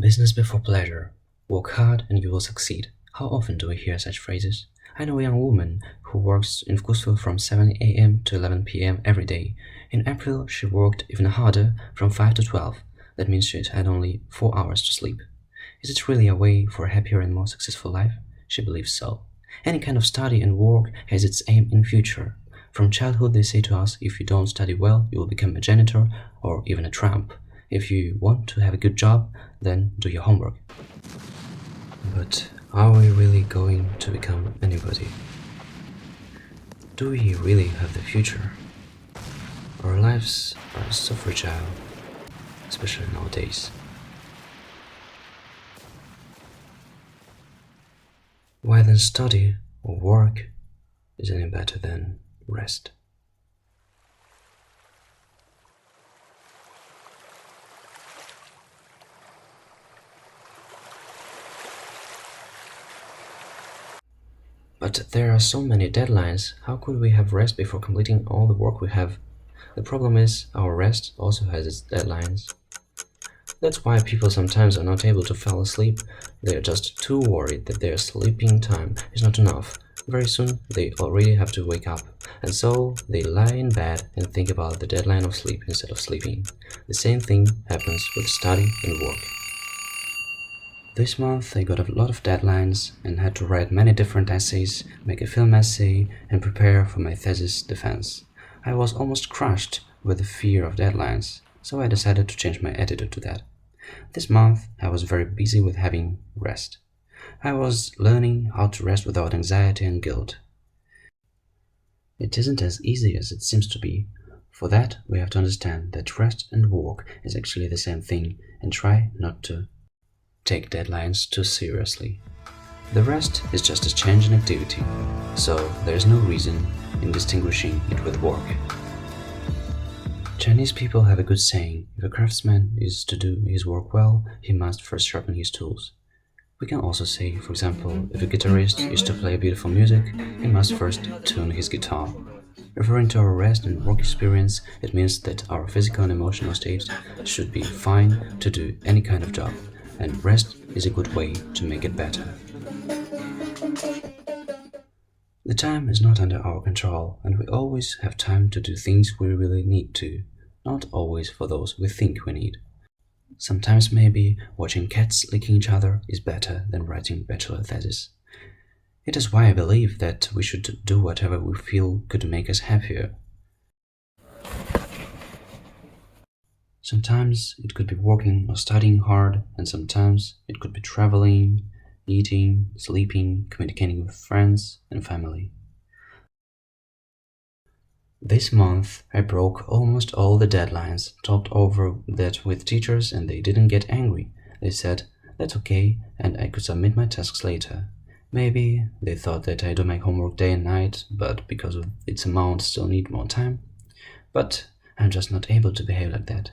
Business before pleasure. Work hard and you will succeed. How often do we hear such phrases? I know a young woman who works in Fugusville from 7 a.m. to 11 p.m. every day. In April, she worked even harder from 5 to 12. That means she had only 4 hours to sleep. Is it really a way for a happier and more successful life? She believes so. Any kind of study and work has its aim in future. From childhood, they say to us, if you don't study well, you will become a janitor or even a tramp. If you want to have a good job, then do your homework. But are we really going to become anybody? Do we really have the future? Our lives are so fragile, especially nowadays. Why then study or work is any better than rest? But there are so many deadlines, how could we have rest before completing all the work we have? The problem is, our rest also has its deadlines. That's why people sometimes are not able to fall asleep. They are just too worried that their sleeping time is not enough. Very soon they already have to wake up, and so they lie in bed and think about the deadline of sleep instead of sleeping. The same thing happens with study and work. This month I got a lot of deadlines and had to write many different essays, make a film essay, and prepare for my thesis defense. I was almost crushed with the fear of deadlines, so I decided to change my attitude to that. This month I was very busy with having rest. I was learning how to rest without anxiety and guilt. It isn't as easy as it seems to be. For that, we have to understand that rest and work is actually the same thing and try not to take deadlines too seriously. The rest is just a change in activity, so there is no reason in distinguishing it with work. Chinese people have a good saying: if a craftsman is to do his work well, he must first sharpen his tools. We can also say, for example, if a guitarist is to play beautiful music, he must first tune his guitar. Referring to our rest and work experience, it means that our physical and emotional state should be fine to do any kind of job, and rest is a good way to make it better. The time is not under our control, and we always have time to do things we really need to, not always for those we think we need. Sometimes maybe watching cats licking each other is better than writing bachelor thesis. It is why I believe that we should do whatever we feel could make us happier. Sometimes it could be working or studying hard, and sometimes it could be traveling, eating, sleeping, communicating with friends and family. This month I broke almost all the deadlines, talked over that with teachers, and they didn't get angry. They said that's okay and I could submit my tasks later. Maybe they thought that I do my homework day and night, but because of its amount still need more time. But I'm just not able to behave like that.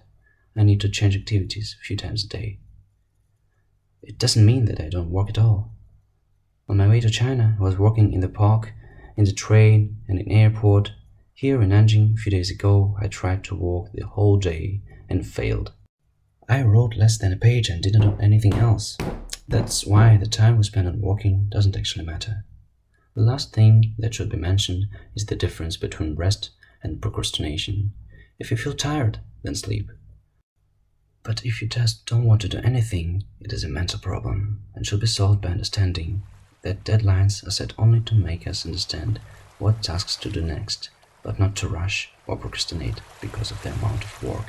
I need to change activities a few times a day. It doesn't mean that I don't work at all. On my way to China, I was working in the park, in the train, and in airport. Here in Nanjing, a few days ago, I tried to work the whole day and failed. I wrote less than a page and didn't do anything else. That's why the time we spend on working doesn't actually matter. The last thing that should be mentioned is the difference between rest and procrastination. If you feel tired, then sleep. But if you just don't want to do anything, it is a mental problem and should be solved by understanding that deadlines are set only to make us understand what tasks to do next, but not to rush or procrastinate because of the amount of work.